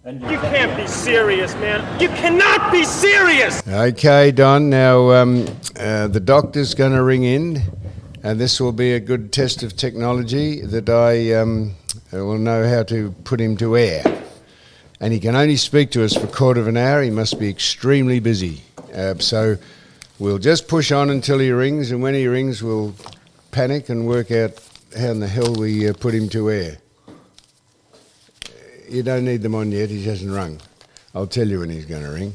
You can't be serious, man. You cannot be serious! Okay, Don. Now, the doctor's going to ring in, and this will be a good test of technology that I will know how to put him to air. And he can only speak to us for a quarter of an hour. He must be extremely busy. So we'll just push on until he rings, and when he rings, we'll panic and work out how in the hell we put him to air. You don't need them on yet, he hasn't rung. I'll tell you when he's going to ring.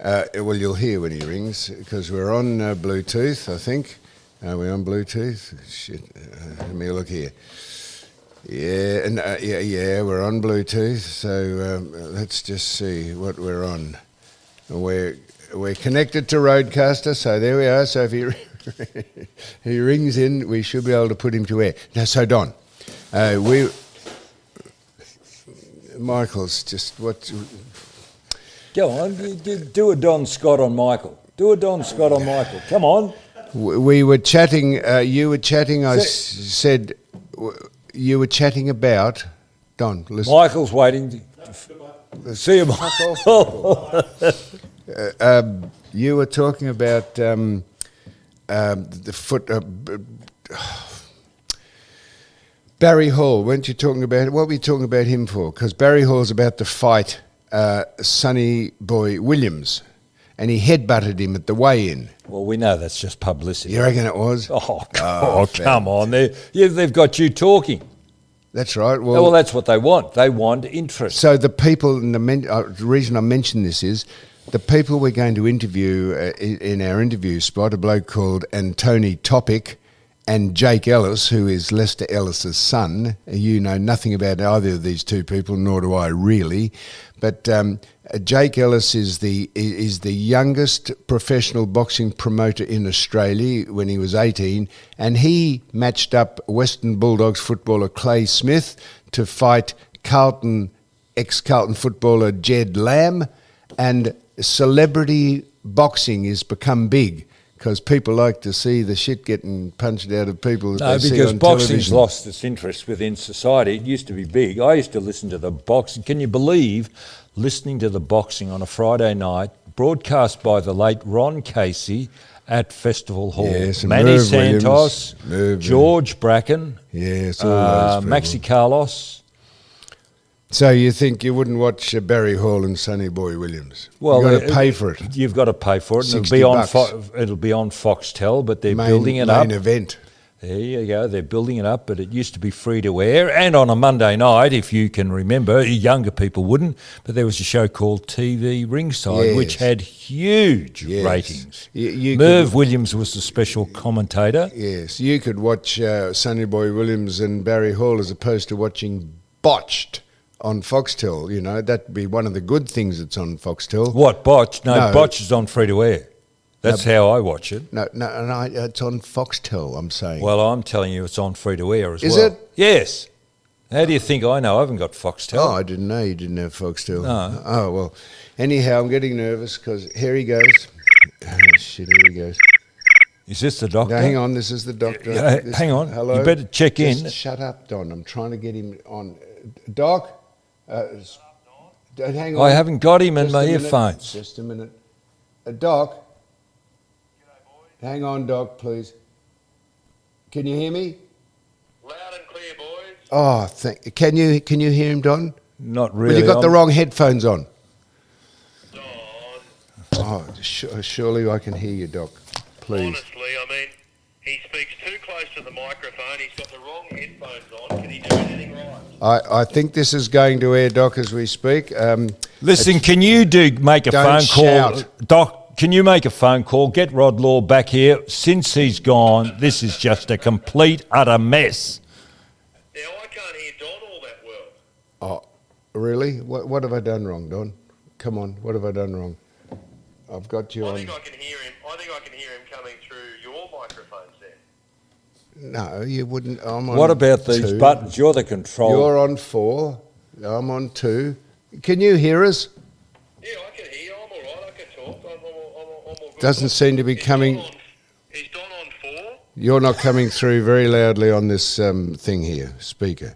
Well, you'll hear when he rings, because we're on Bluetooth, I think. Are we on Bluetooth? Shit, let me look here. Yeah, we're on Bluetooth, so let's just see what we're on. We're connected to Roadcaster, so there we are. So if he rings in, we should be able to put him to air. Now, so Don, Michael's just what? Go on, do a Don Scott on Michael. Do a Don Scott on Michael. Come on. We were chatting. You were chatting. I said you were chatting about Don. Listen. Michael's waiting. See you, Michael. You were talking about the foot. Barry Hall, weren't you talking about it? What were you talking about him for? Because Barry Hall's about to fight Sonny Boy Williams, and he headbutted him at the weigh-in. Well, we know that's just publicity. You reckon it was? Oh, come on. They've got you talking. That's right. Well, that's what they want. They want interest. So the people, the reason I mention this is, the people we're going to interview in our interview spot, a bloke called Antony Topic, and Jake Ellis, who is Lester Ellis's son. You know nothing about either of these two people, nor do I really. But Jake Ellis is the youngest professional boxing promoter in Australia when he was 18, and he matched up Western Bulldogs footballer Clay Smith to fight ex-Carlton footballer Jed Lamb, and celebrity boxing has become big, because people like to see the shit getting punched out of people. No, because boxing's lost its interest within society. It used to be big. I used to listen to the boxing. Can you believe listening to the boxing on a Friday night, broadcast by the late Ron Casey at Festival Hall? Yes, Manny Santos, George Bracken, yes, all those people. Maxi Carlos. So you think you wouldn't watch Barry Hall and Sonny Boy Williams? Well, you've got to pay for it. You've got to pay for it. $60 it'll be on Foxtel, but they're building it up. Main event. There you go. They're building it up, but it used to be free to air. And on a Monday night, if you can remember, younger people wouldn't, but there was a show called TV Ringside, yes, which had huge ratings. Merv Williams was the special commentator. Yes, you could watch Sonny Boy Williams and Barry Hall as opposed to watching Botched on Foxtel. You know, that'd be one of the good things that's on Foxtel. What, Botched? No, Botched is on free to air. That's how I watch it. No, it's on Foxtel, I'm saying. Well, I'm telling you it's on free to air as well. Is it? Yes. How do you think I know? I haven't got Foxtel. Oh, I didn't know you didn't have Foxtel. No. Oh, well. Anyhow, I'm getting nervous because here he goes. Oh, shit, here he goes. Is this the doctor? No, hang on, this is the doctor. Hang on. Hello? You better check Just in. Shut up, Don. I'm trying to get him on. Doc? Hang on. I haven't got him in Just my a minute. earphones. Just a minute. Doc? Hang on, Doc, please. Can you hear me? Loud and clear, boys. Oh, can you hear him, Don? Not really. Well, you got the wrong headphones on. Don. Oh, surely I can hear you, Doc. Please. Honestly, I mean, he speaks too close to the microphone. He's got the wrong headphones on. Can he do anything right? I think this is going to air, Doc, as we speak. Listen, can you make a phone call? Shout. Doc, can you make a phone call? Get Rod Law back here. Since he's gone, this is just a complete, utter mess. Now, I can't hear Don all that well. Oh, really? What have I done wrong, Don? Come on, what have I done wrong? I've got you on. I think I can hear him coming through your microphones there. No, you wouldn't. I'm on What about these 2. buttons? You're the control. You're on 4. I'm on 2. Can you hear us? Yeah, I can hear you. I'm all right. I can talk. I'm all good. Doesn't seem to be coming. Is Don on 4? You're not coming through very loudly on this thing here, speaker.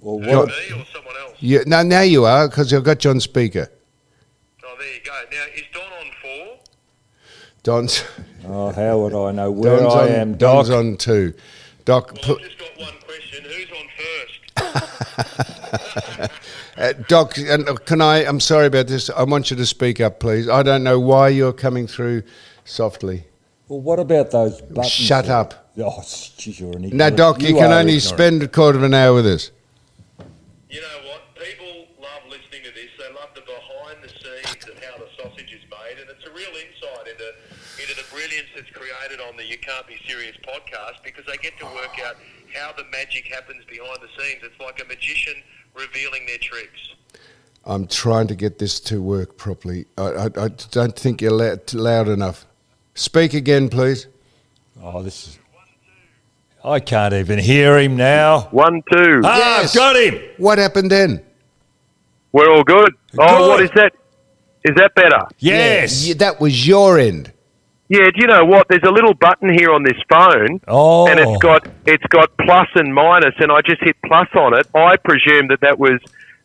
Well, Me or someone else? No, now you are, because I've got you on speaker. Oh, there you go. Now, is Don on 4? Don's, Oh, how would I know where Don's I on, am, Doc? Don's on 2. Doc, Well, I've just got one question. Who's on first? Doc, I'm sorry about this. I want you to speak up, please. I don't know why you're coming through softly. Well, what about those buttons? Shut there? up. Oh, geez, you're an ignorant. Now, Doc, you can are only ignorant. spend a quarter of an hour with us. You know what? People love listening to this. They love the behind the scenes of how the sausage is made, and it's a real insight into the brilliance that's created on the You Can't Be Serious podcast, because they get to work out how the magic happens behind the scenes. It's like a magician revealing their tricks. I'm trying to get this to work properly. I don't think you're loud enough. Speak again, please. Oh, this is... I can't even hear him now. 1, 2. Ah, Yes. I've got him. What happened then? We're all good. Good. Oh, what is that? Is that better? Yes. Yeah, that was your end. Yeah, do you know what? There's a little button here on this phone, Oh. and it's got plus and minus, and I just hit plus on it. I presume that was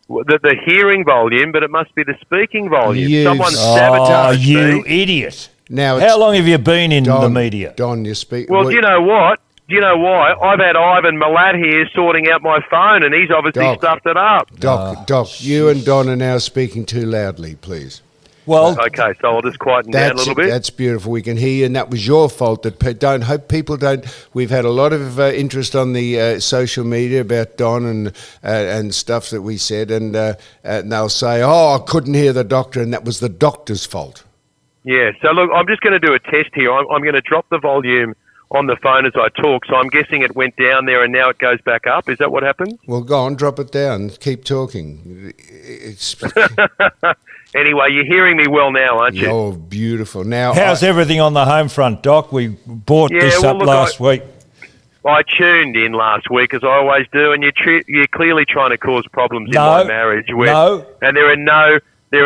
the hearing volume, but it must be the speaking volume. You Someone Oh, sabotaged you me. idiot. Now, How long have you been in the media? Don, you speak. Well, do you know what? Do you know why? I've had Ivan Milat here sorting out my phone, and he's obviously Doc. stuffed it up. Doc, you and Don are now speaking too loudly, please. Well, Okay, so I'll just quieten down a little bit. That's beautiful. We can hear you, and that was your fault. People don't. We've had a lot of interest on the social media about Don and stuff that we said, and they'll say, "Oh, I couldn't hear the doctor," and that was the doctor's fault. Yeah, so look, I'm just going to do a test here. I'm going to drop the volume on the phone as I talk, so I'm guessing it went down there and now it goes back up. Is that what happened? Well, go on, drop it down. Keep talking. Anyway, you're hearing me well now, aren't you? Oh, beautiful. Now, how's everything on the home front, Doc? We brought this well, up look, last week. I tuned in last week, as I always do, and you're clearly trying to cause problems in my marriage. And there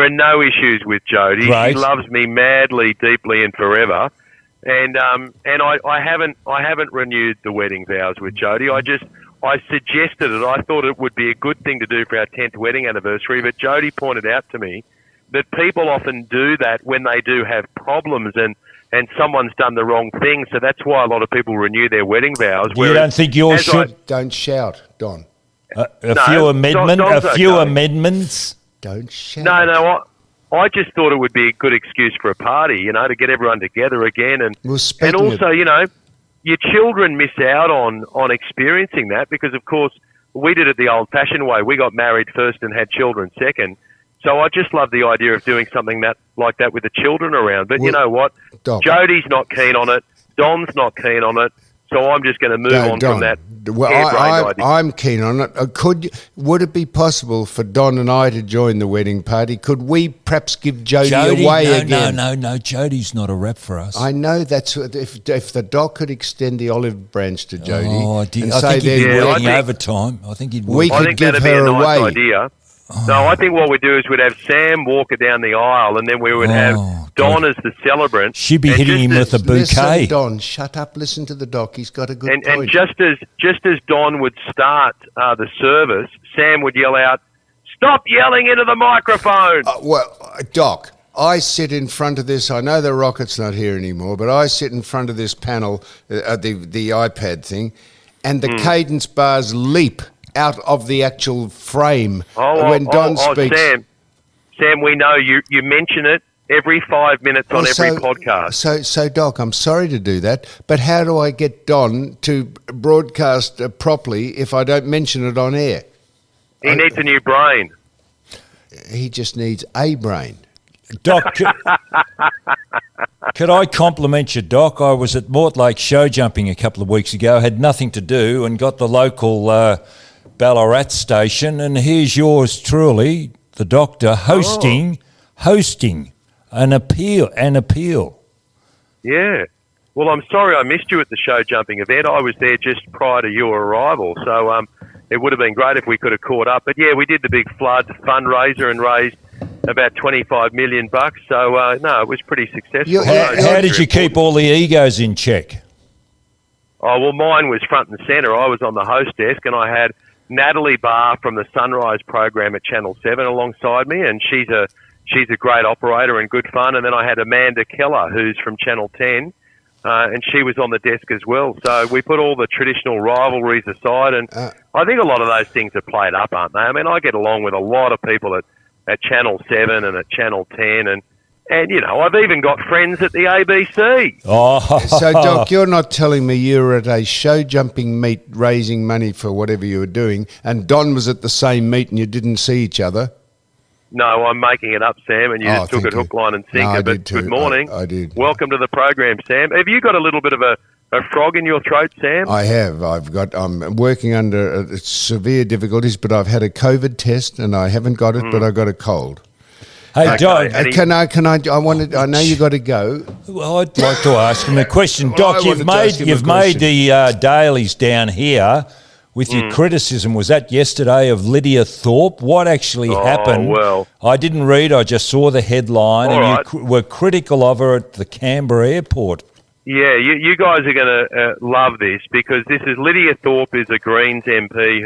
are no issues with Jody. Right. She loves me madly, deeply, and forever. And I haven't renewed the wedding vows with Jody. I suggested it. I thought it would be a good thing to do for our 10th wedding anniversary. But Jody pointed out to me that people often do that when they do have problems and someone's done the wrong thing. So that's why a lot of people renew their wedding vows. You don't think yours should? Don't shout, Don. A few amendments? Don't shout. No. I just thought it would be a good excuse for a party, to get everyone together again. And also, your children miss out on experiencing that because, of course, we did it the old-fashioned way. We got married first and had children second. So I just love the idea of doing something like that with the children around. But you know what? Doc. Jody's not keen on it. Don's not keen on it. So I'm just going to move on from that. Well, I'm keen on it. Would it be possible for Don and I to join the wedding party? Could we perhaps give Jody away again? No. Jody's not a rep for us. I know that's if the doc could extend the olive branch to Jody. I and think say he'd be then working overtime. I think he'd work. We I could think give that'd be her a nice away. idea. No, I think what we'd do is we'd have Sam walk her down the aisle, and then we would have Don as the celebrant. She'd be hitting him with a bouquet. Listen, Don, shut up. Listen to the doc. He's got a good point. And just as Don would start the service, Sam would yell out, "Stop yelling into the microphone!" Doc, I sit in front of this. I know the rocket's not here anymore, but I sit in front of this panel, the iPad thing, and the cadence bars leap out of the actual frame when Don speaks. Sam, we know you mention it every 5 minutes on every podcast. So, Doc, I'm sorry to do that, but how do I get Don to broadcast properly if I don't mention it on air? He needs a new brain. He just needs a brain. Doc, could I compliment you, Doc? I was at Mortlake show jumping a couple of weeks ago, had nothing to do, and got the local Ballarat station, and here's yours truly, the doctor, hosting an appeal. Yeah. Well, I'm sorry I missed you at the show jumping event. I was there just prior to your arrival, so it would have been great if we could have caught up. But yeah, we did the big flood fundraiser and raised about $25 million. So no, it was pretty successful. How did you keep all the egos in check? Oh well, mine was front and centre. I was on the host desk, and I had Natalie Barr from the Sunrise program at Channel 7 alongside me, and she's a great operator and good fun. And then I had Amanda Keller, who's from Channel 10, and she was on the desk as well. So we put all the traditional rivalries aside, and I think a lot of those things are played up, aren't they? I mean, I get along with a lot of people at Channel 7 and at Channel 10, and I've even got friends at the ABC. Oh. So, Doc, you're not telling me you were at a show-jumping meet raising money for whatever you were doing, and Don was at the same meet and you didn't see each other? No, I'm making it up, Sam, and you just took it hook, line and sinker. No, but good morning. I did. Welcome to the program, Sam. Have you got a little bit of a frog in your throat, Sam? I have. I'm working under severe difficulties, but I've had a COVID test and I haven't got it, but I got a cold. Hey, Doc. I know you got to go. Well, I'd like to ask him a question. Doc, you've made the dailies down here with your criticism. Was that yesterday of Lydia Thorpe? What actually happened? Well, I didn't read. I just saw the headline, and you were critical of her at the Canberra airport. Yeah, you guys are going to love this, because this is Lydia Thorpe is a Greens MP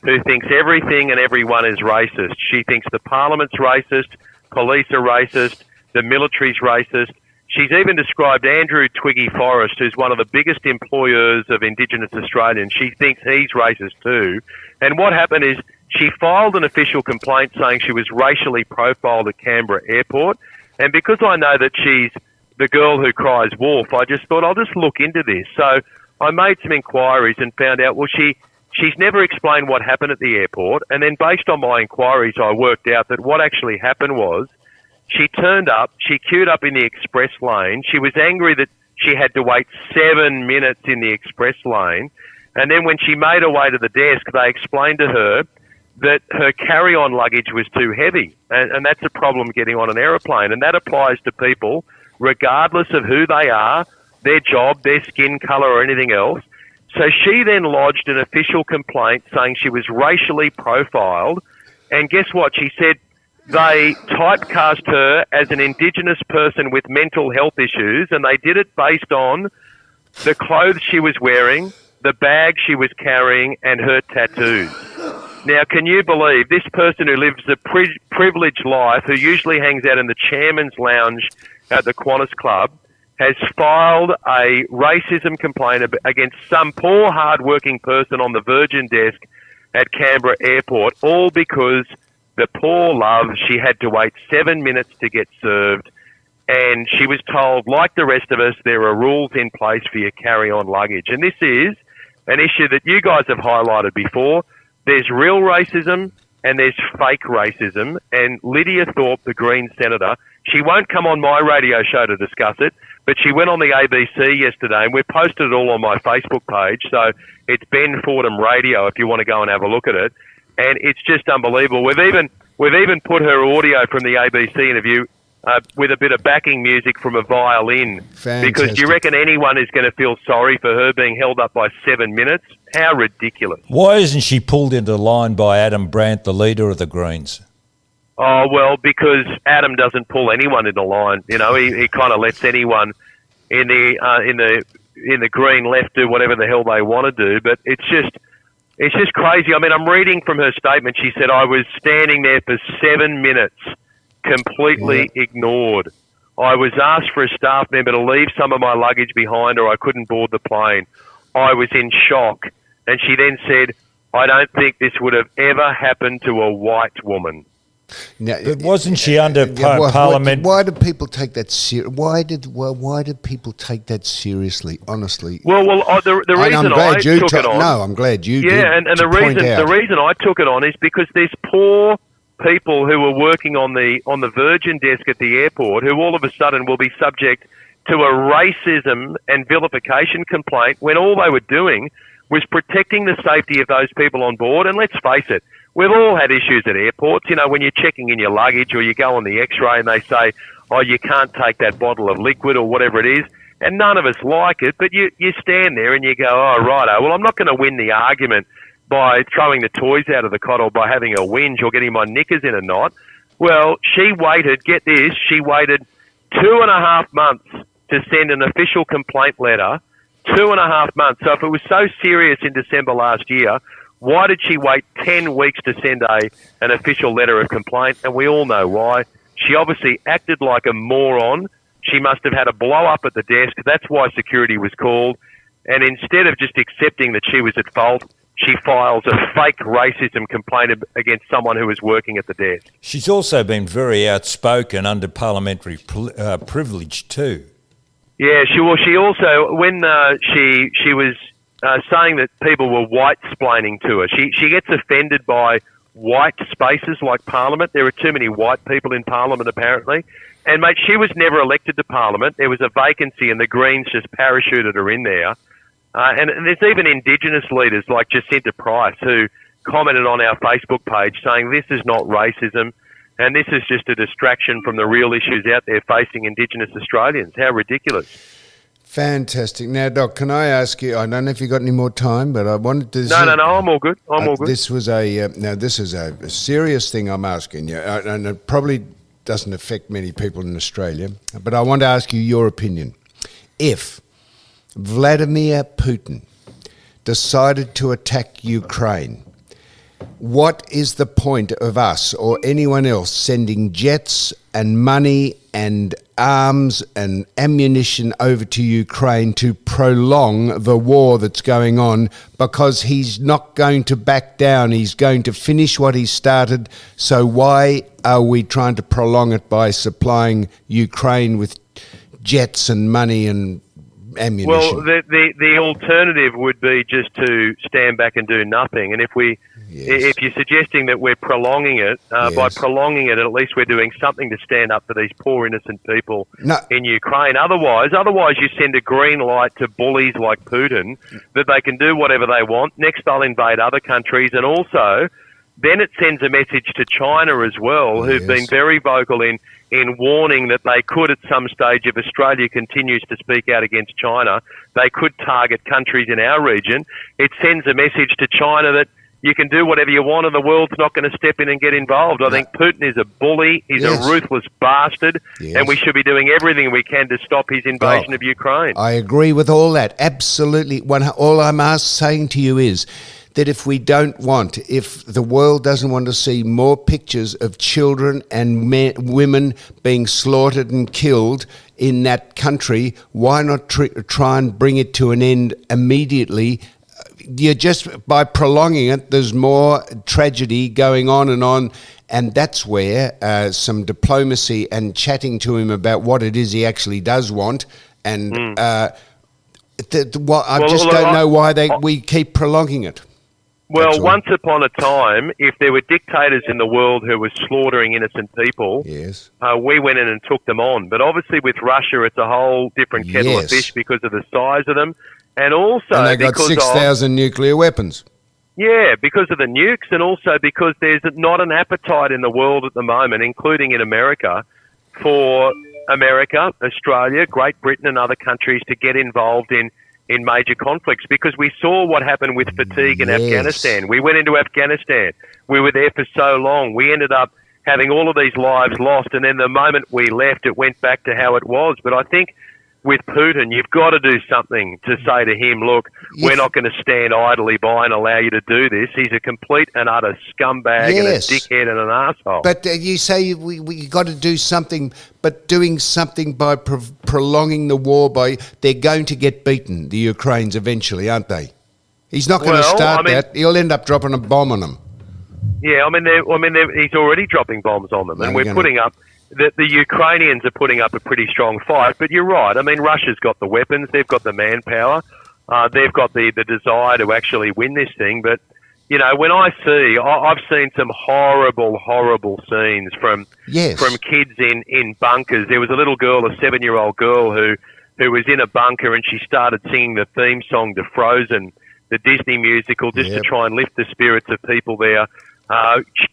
who thinks everything and everyone is racist. She thinks the Parliament's racist, police are racist, the military's racist. She's even described Andrew Twiggy Forrest, who's one of the biggest employers of Indigenous Australians. She thinks he's racist too. And what happened is she filed an official complaint saying she was racially profiled at Canberra Airport. And because I know that she's the girl who cries wolf, I just thought I'll just look into this. So I made some inquiries and found out, well, she's never explained what happened at the airport. And then based on my inquiries, I worked out that what actually happened was she turned up, she queued up in the express lane. She was angry that she had to wait 7 minutes in the express lane. And then when she made her way to the desk, they explained to her that her carry-on luggage was too heavy. And that's a problem getting on an aeroplane. And that applies to people regardless of who they are, their job, their skin colour or anything else. So she then lodged an official complaint saying she was racially profiled. And guess what? She said they typecast her as an Indigenous person with mental health issues, and they did it based on the clothes she was wearing, the bag she was carrying, and her tattoos. Now, can you believe this person who lives a privileged life, who usually hangs out in the chairman's lounge at the Qantas Club, has filed a racism complaint against some poor, hard-working person on the Virgin desk at Canberra Airport, all because the poor love, she had to wait 7 minutes to get served, and she was told, like the rest of us, there are rules in place for your carry-on luggage. And this is an issue that you guys have highlighted before. There's real racism and there's fake racism, and Lydia Thorpe, the Greens senator, she won't come on my radio show to discuss it, but she went on the ABC yesterday, and we posted it all on my Facebook page, so it's Ben Fordham Radio if you want to go and have a look at it. And it's just unbelievable. We've even put her audio from the ABC interview with a bit of backing music from a violin. Fantastic. Because do you reckon anyone is going to feel sorry for her being held up by 7 minutes? How ridiculous. Why isn't she pulled into line by Adam Brandt, the leader of the Greens? Oh, well, because Adam doesn't pull anyone into line. You know, he kind of lets anyone in the Green left do whatever the hell they want to do. But it's just crazy. I mean, I'm reading from her statement. She said, I was standing there for 7 minutes, completely ignored. I was asked for a staff member to leave some of my luggage behind or I couldn't board the plane. I was in shock. And she then said, I don't think this would have ever happened to a white woman. Now, but wasn't she under Parliament? Why do people take that why did people take that seriously? Honestly, well, the reason I took it on. No, I'm glad you. Yeah, and the reason I took it on is because there's poor people who were working on the Virgin desk at the airport who all of a sudden will be subject to a racism and vilification complaint when all they were doing was protecting the safety of those people on board. And let's face it, we've all had issues at airports. You know, when you're checking in your luggage or you go on the X-ray and they say, oh, you can't take that bottle of liquid or whatever it is, and none of us like it, but you stand there and you go, oh, righto, well, I'm not going to win the argument by throwing the toys out of the cot or by having a whinge or getting my knickers in a knot. Well, she waited, get this, she waited 2.5 months to send an official complaint letter, 2.5 months. So if it was so serious in December last year, Why did she wait 10 weeks to send an official letter of complaint? And we all know why. She obviously acted like a moron. She must have had a blow up at the desk. That's why security was called. And instead of just accepting that she was at fault, she files a fake racism complaint against someone who was working at the desk. She's also been very outspoken under parliamentary privilege too. Yeah, she also, when she was saying that people were white-splaining to her, she gets offended by white spaces like Parliament. There are too many white people in Parliament, apparently. And, mate, she was never elected to Parliament. There was a vacancy and the Greens just parachuted her in there. And there's even Indigenous leaders like Jacinta Price who commented on our Facebook page saying this is not racism and this is just a distraction from the real issues out there facing Indigenous Australians. How ridiculous. Fantastic. Now, Doc, can I ask you, I don't know if you've got any more time, but I wanted to... No, I'm all good. I'm all good. This was this is a serious thing I'm asking you, and it probably doesn't affect many people in Australia, but I want to ask you your opinion. If Vladimir Putin decided to attack Ukraine, what is the point of us or anyone else sending jets and money and arms and ammunition over to Ukraine to prolong the war that's going on, because he's not going to back down. He's going to finish what he started. So why are we trying to prolong it by supplying Ukraine with jets and money and ammunition? Well, the alternative would be just to stand back and do nothing. And if you're suggesting that we're prolonging it, by prolonging it, at least we're doing something to stand up for these poor innocent people in Ukraine. Otherwise you send a green light to bullies like Putin that they can do whatever they want. Next they'll invade other countries, and also then it sends a message to China as well, who've been very vocal in warning that they could at some stage, if Australia continues to speak out against China, they could target countries in our region. It sends a message to China that you can do whatever you want and the world's not going to step in and get involved. I think Putin is a bully, he's a ruthless bastard, and we should be doing everything we can to stop his invasion of Ukraine. I agree with all that, absolutely. All I'm saying to you is that if the world doesn't want to see more pictures of children and women being slaughtered and killed in that country, why not try and bring it to an end immediately? By prolonging it, there's more tragedy going on, and that's where some diplomacy and chatting to him about what it is he actually does want, and I don't know why we keep prolonging it. Well, once upon a time, if there were dictators in the world who were slaughtering innocent people, we went in and took them on. But obviously with Russia, it's a whole different kettle of fish because of the size of them. And also they got 6,000 nuclear weapons. Yeah, because of the nukes, and also because there's not an appetite in the world at the moment, including in America, for America, Australia, Great Britain and other countries to get involved in major conflicts, because we saw what happened with fatigue in Afghanistan. We went into Afghanistan. We were there for so long. We ended up having all of these lives lost, and then the moment we left, it went back to how it was. But I think with Putin, you've got to do something to say to him, look, we're not going to stand idly by and allow you to do this. He's a complete and utter scumbag and a dickhead and an asshole. But you say we got to do something, but doing something by prolonging the war, they're going to get beaten, the Ukrainians eventually, aren't they? He's not going to start that. He'll end up dropping a bomb on them. Yeah, he's already dropping bombs on them, and we're putting up... The Ukrainians are putting up a pretty strong fight, but you're right. I mean, Russia's got the weapons, they've got the manpower, they've got the desire to actually win this thing. But, when I've seen some horrible scenes from kids in bunkers. There was a little girl, a 7-year-old girl, who was in a bunker, and she started singing the theme song to Frozen, the Disney musical, just to try and lift the spirits of people there.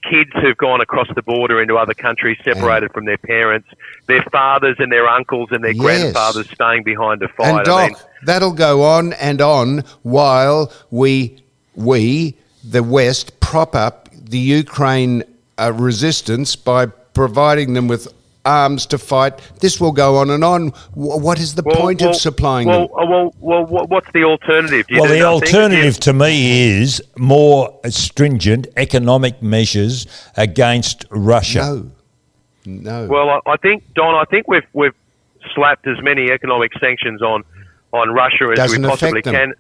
Kids who've gone across the border into other countries, separated from their parents, their fathers and their uncles and their grandfathers staying behind a fight. And Doc, that'll go on and on while we, the West, prop up the Ukraine resistance by providing them with arms to fight. This will go on and on. What is the point of supplying them? What's the alternative? Well, the alternative to me is more stringent economic measures against Russia. No. Well, I think, Don, we've slapped as many economic sanctions on Russia as Doesn't we possibly affect them. can.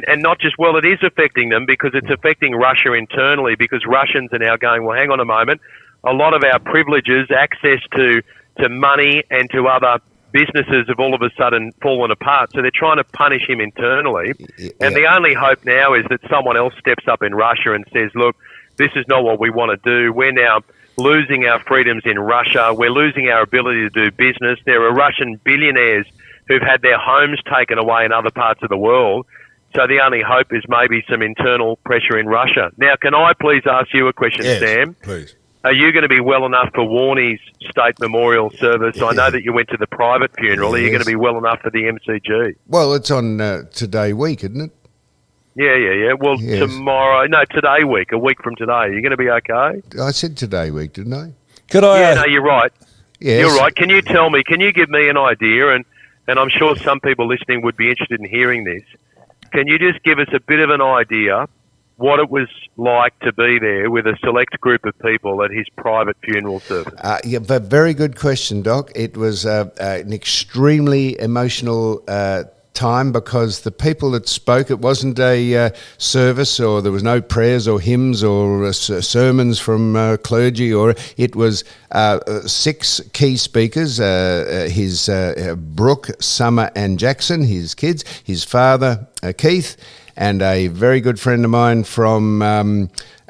And not just, well, it is affecting them because it's affecting Russia internally, because Russians are now going, well, hang on a moment, a lot of our privileges, access to money and to other businesses have all of a sudden fallen apart. So they're trying to punish him internally. Yeah. And the only hope now is that someone else steps up in Russia and says, look, this is not what we want to do. We're now losing our freedoms in Russia. We're losing our ability to do business. There are Russian billionaires who've had their homes taken away in other parts of the world. So the only hope is maybe some internal pressure in Russia. Now, can I please ask you a question, Yes, Sam? please. Are you going to be well enough for Warney's state memorial service? I know that you went to the private funeral. Are you going to be well enough for the MCG? Well, it's on Today Week, isn't it? Yeah. Well, Yes. Today week, a week from today. Are you going to be okay? I said Today Week, didn't I? Could I? Yeah, no, you're right. Yes. You're right. Can you give me an idea? And I'm sure some people listening would be interested in hearing this. Can you just give us a bit of an idea what it was like to be there with a select group of people at his private funeral service? But very good question, Doc. It was an extremely emotional time because the people that spoke, it wasn't a service, or there was no prayers or hymns or sermons from clergy, or it was 6 key speakers, his Brooke, Summer and Jackson, his kids, his father, Keith, and a very good friend of mine from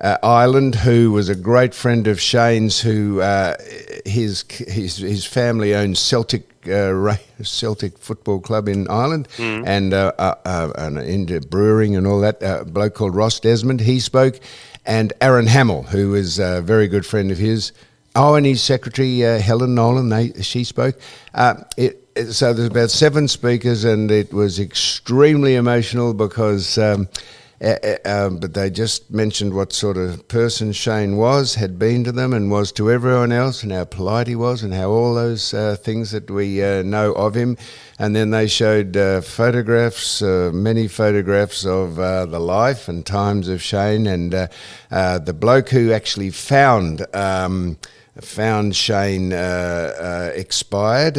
Ireland, who was a great friend of Shane's, who his family owns Celtic Football Club in Ireland, and into brewing and all that. A bloke called Ross Desmond, he spoke, and Aaron Hamill, who is a very good friend of his. Oh, and his secretary Helen Nolan, she spoke. So there's about 7 speakers, and it was extremely emotional because. But they just mentioned what sort of person Shane had been to them and was to everyone else, and how polite he was, and how all those things that we know of him. And then they showed photographs, many photographs of the life and times of Shane, and the bloke who actually found Shane expired,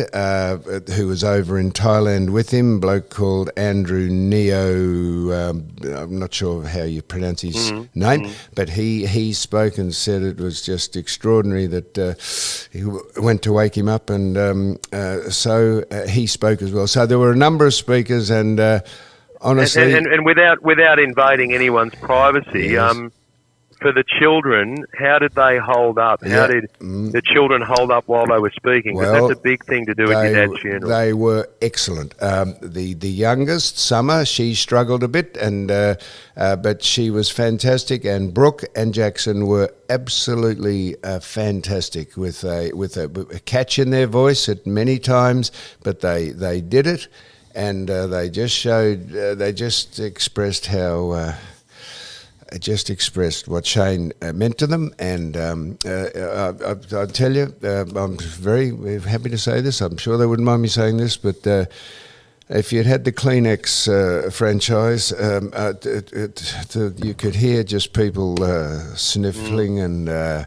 who was over in Thailand with him, a bloke called Andrew Neo, I'm not sure how you pronounce his name, but he spoke and said it was just extraordinary that he went to wake him up, and so he spoke as well. So there were a number of speakers, and honestly... And without invading anyone's privacy... Yes. For the children, how did they hold up? How did the children hold up while they were speaking? Because that's a big thing to do at your dad's funeral. They were excellent. The youngest, Summer, she struggled a bit, and but she was fantastic. And Brooke and Jackson were absolutely fantastic with a catch in their voice at many times, but they did it, and they just expressed how. Just expressed what Shane meant to them, and I'll tell you, I'm very happy to say this. I'm sure they wouldn't mind me saying this, but if you'd had the Kleenex franchise, you could hear just people sniffling and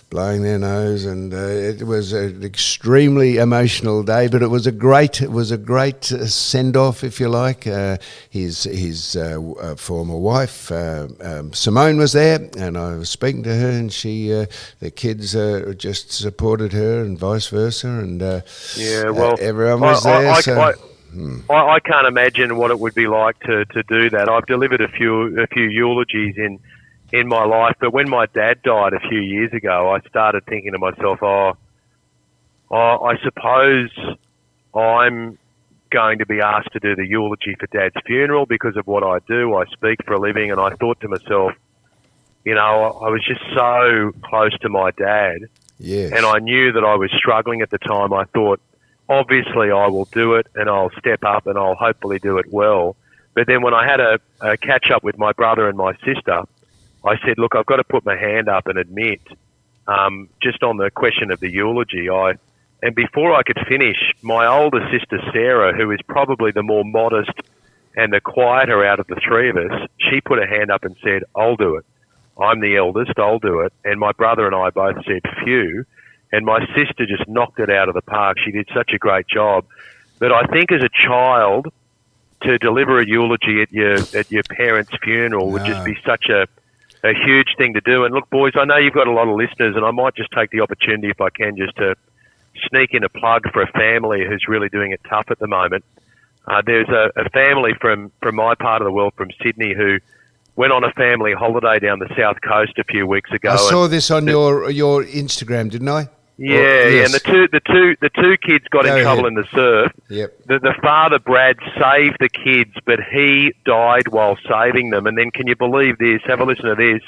blowing their nose, and it was an extremely emotional day. But it was a great send off, if you like. His former wife Simone was there, and I was speaking to her, and the kids just supported her, and vice versa, and everyone was there. I can't imagine what it would be like to do that. I've delivered a few eulogies in my life, but when my dad died a few years ago, I started thinking to myself, I suppose I'm going to be asked to do the eulogy for Dad's funeral because of what I do. I speak for a living, and I thought to myself, I was just so close to my dad, and I knew that I was struggling at the time. I thought, obviously I will do it, and I'll step up, and I'll hopefully do it well. But then when I had a catch-up with my brother and my sister, I said, look, I've got to put my hand up and admit just on the question of the eulogy, and before I could finish, my older sister Sarah, who is probably the more modest and the quieter out of the three of us, she put her hand up and said, "I'll do it. I'm the eldest, I'll do it." And my brother and I both said, "Phew." And my sister just knocked it out of the park. She did such a great job. But I think as a child, to deliver a eulogy at your parents' funeral would just be such a huge thing to do. And look, boys, I know you've got a lot of listeners, and I might just take the opportunity, if I can, just to sneak in a plug for a family who's really doing it tough at the moment. There's a family from my part of the world, from Sydney, who went on a family holiday down the south coast a few weeks ago. I saw this on your Instagram, didn't I? Yeah, yes. And the two kids got in trouble in the surf. Yep. The father, Brad, saved the kids, but he died while saving them. And then, can you believe this? Have a listen to this.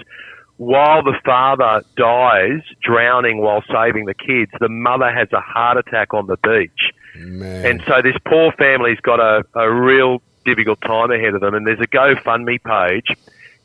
While the father dies, drowning while saving the kids, the mother has a heart attack on the beach. Man. And so this poor family's got a real difficult time ahead of them. And there's a GoFundMe page.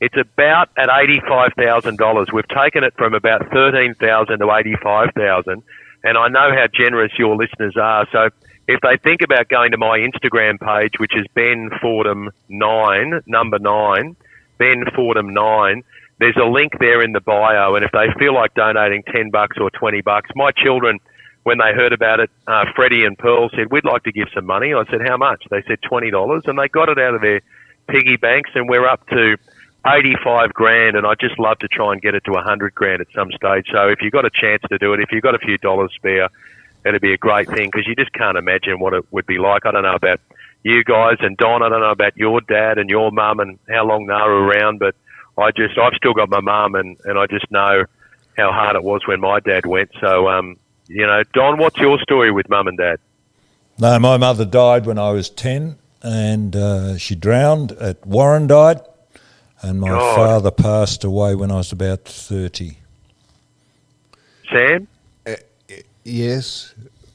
It's about at $85,000. We've taken it from about $13,000 to $85,000, and I know how generous your listeners are. So if they think about going to my Instagram page, which is Ben Fordham 9, number 9, Ben Fordham 9, there's a link there in the bio. And if they feel like donating $10 or $20, my children, when they heard about it, Freddie and Pearl said, "We'd like to give some money." I said, "How much?" They said $20, and they got it out of their piggy banks, and we're up to 85 grand, and I'd just love to try and get it to 100 grand at some stage. So if you've got a chance to do it, if you've got a few dollars spare, it'd be a great thing, because you just can't imagine what it would be like. I don't know about you guys, and Don, I don't know about your dad and your mum and how long they were around, but I've still got my mum, and I just know how hard it was when my dad went. So, Don, what's your story with mum and dad? No, my mother died when I was 10, and she drowned at Warrandyte. And my father passed away when I was about 30. Sam? Yes.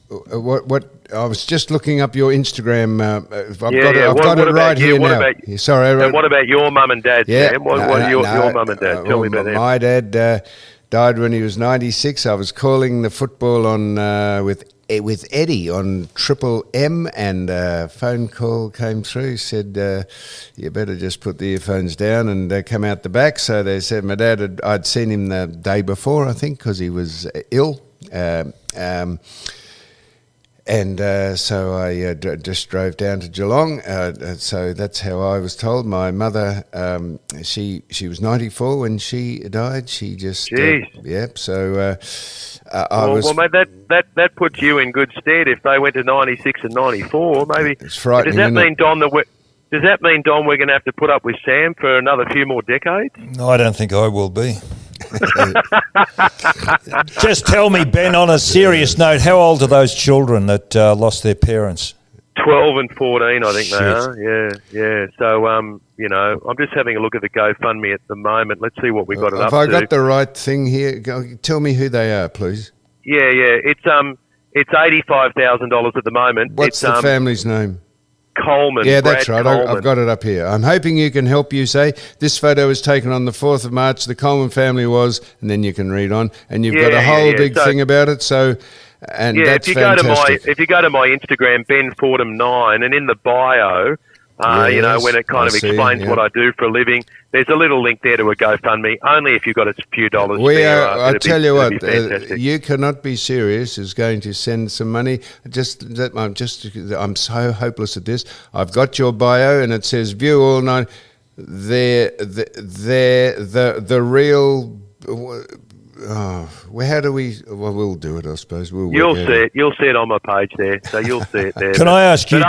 What? I was just looking up your Instagram. I've got it right here now. Sorry. And what about your mum and dad, yeah, Sam? What are your mum and dad? Tell me about them. My dad died when he was 96. I was calling the football on with Eddie on Triple M, and a phone call came through, said, "You better just put the earphones down and come out the back." So they said my dad I'd seen him the day before, I think, because he was ill. So I just drove down to Geelong. So that's how I was told. My mother, she was 94 when she died. She just, yep. So Well, mate, that puts you in good stead. If they went to 96 and 94, maybe. It's frightening. Does that mean, Don, we're going to have to put up with Sam for another few more decades? No, I don't think I will be. Just tell me, Ben, on a serious note, how old are those children that lost their parents? 12 and 14, I think they are. Yeah. So, I'm just having a look at the GoFundMe at the moment. Let's see what we got it up to. Have I got the right thing here? Tell me who they are, please. Yeah. It's $85,000 at the moment. What's the family's name? Coleman. Yeah, that's Brad right. Coleman. I've got it up here. I'm hoping you can help. You say this photo was taken on the 4th of March. The Coleman family was, and then you can read on, and you've got a whole big thing about it. So, and that's fantastic. If you go to my Instagram, Ben Fordham 9, and in the bio, when it kind of explains what I do for a living, there's a little link there to a GoFundMe. Only if you've got a few dollars. I tell you what, You Cannot Be Serious is going to send some money. I'm so hopeless at this. I've got your bio, and it says view all 9. The real. How do we? Well, we'll do it, I suppose. You'll see it. You'll see it on my page there. So you'll see it there. Can I ask you?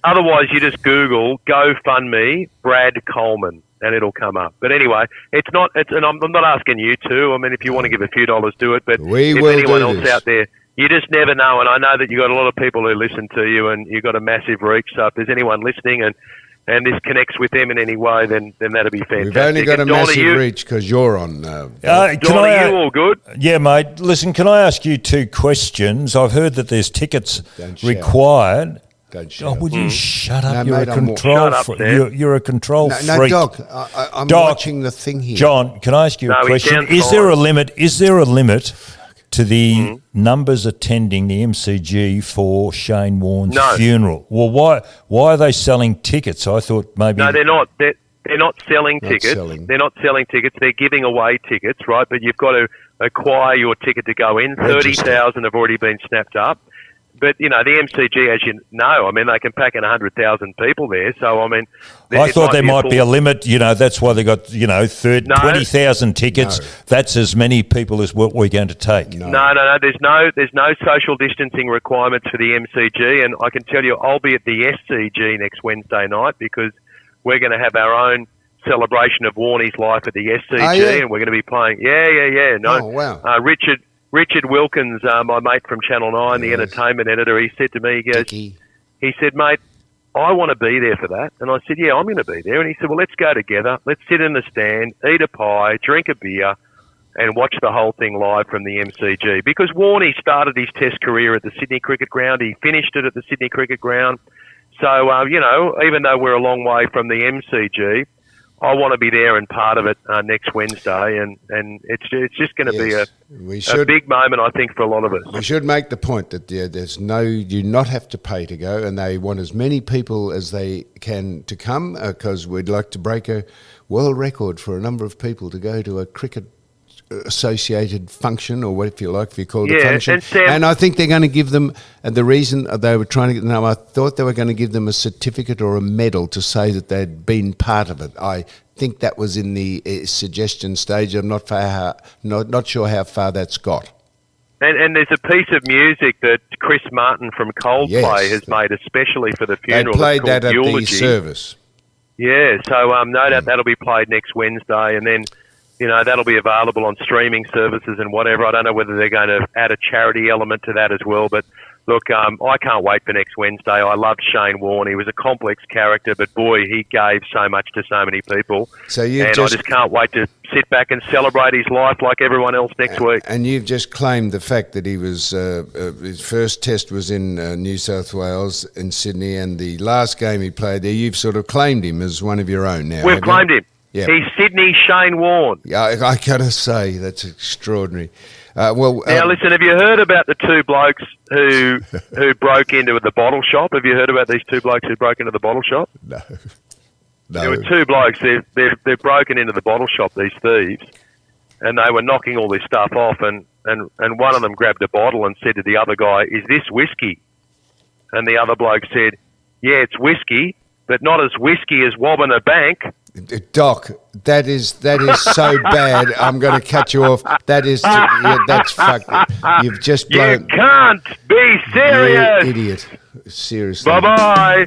Otherwise, you just Google GoFundMe Brad Coleman, and it'll come up. But anyway, it's not. And I'm not asking you to. I mean, if you want to give a few dollars, do it. But if anyone else out there, you just never know. And I know that you've got a lot of people who listen to you, and you've got a massive reach. So if there's anyone listening and this connects with them in any way, then that'd be fantastic. We've only got a massive reach because you're on. Don, are you all good? Yeah, mate. Listen, can I ask you 2 questions? I've heard that there's tickets required. Don't shout. Oh, would you shut up? No, You're mate, a I'm control Shut up, freak. Sam. You're a control No, freak. Doc, I'm Doc, watching the thing here. John, can I ask you No, a he question? sounds Is there fine. a limit? Is there a limit to the numbers attending the MCG for Shane Warne's No. funeral? Well, why are they selling tickets? I thought maybe No, they're not. They're not selling Not tickets. selling. They're not selling tickets. They're giving away tickets, right? But you've got to acquire your ticket to go in. Register. 30,000 have already been snapped up. But, you know, the MCG, as you know, I mean, they can pack in 100,000 people there. So, I mean... I thought there might be a full- limit. You know, that's why they got, you know, 20,000 tickets. No. That's as many people as what we're going to take. No. No. There's no social distancing requirements for the MCG, and I can tell you, I'll be at the SCG next Wednesday night because we're going to have our own celebration of Warnie's life at the SCG, Oh, yeah? and we're going to be playing. Yeah. No, Oh, wow. Richard Wilkins, my mate from Channel 9, the Yes. entertainment editor, he said to me, he goes, Dickie. he said, mate, I want to be there for that. And I said, yeah, I'm going to be there. And he said, well, let's go together. Let's sit in the stand, eat a pie, drink a beer, and watch the whole thing live from the MCG. Because Warnie started his test career at the Sydney Cricket Ground. He finished it at the Sydney Cricket Ground. So, you know, even though we're a long way from the MCG, I want to be there and part of it next Wednesday. And it's just going to Yes. be a big moment, I think, for a lot of us. We should make the point that you do not have to pay to go, and they want as many people as they can to come because we'd like to break a world record for a number of people to go to a cricket associated function, or what if you like, if you call it a Yeah, function. and Sam- I think they're going to give them, and the reason they were trying to get, no, I thought they were going to give them a certificate or a medal to say that they'd been part of it. I think that was in the suggestion stage. I'm not sure how far that's got. And there's a piece of music that Chris Martin from Coldplay Yes. has made especially for the They funeral. played It's called that at the Eulogy. service. Yeah, so no doubt that'll be played next Wednesday, and then, you know, that'll be available on streaming services and whatever. I don't know whether they're going to add a charity element to that as well, but look, I can't wait for next Wednesday. I loved Shane Warne. He was a complex character, but boy, he gave so much to so many people. So I just can't wait to sit back and celebrate his life like everyone else next week. And you've just claimed the fact that he was his first test was in New South Wales in Sydney, and the last game he played there, you've sort of claimed him as one of your own now. We've haven't claimed you? him. Yeah. He's Sydney Shane Warne. Yeah, I got to say that's extraordinary. Now, listen, have you heard about the two blokes who broke into the bottle shop? Have you heard about these two blokes who broke into the bottle shop? No. There were two blokes. They've broken into the bottle shop, these thieves, and they were knocking all this stuff off. And one of them grabbed a bottle and said to the other guy, "Is this whiskey?" And the other bloke said, "Yeah, it's whiskey, but not as whiskey as robbing a bank." Doc, that is so bad. I'm going to cut you off. That's fucked. You've just blown. You can't be serious. You idiot. Seriously. Bye bye.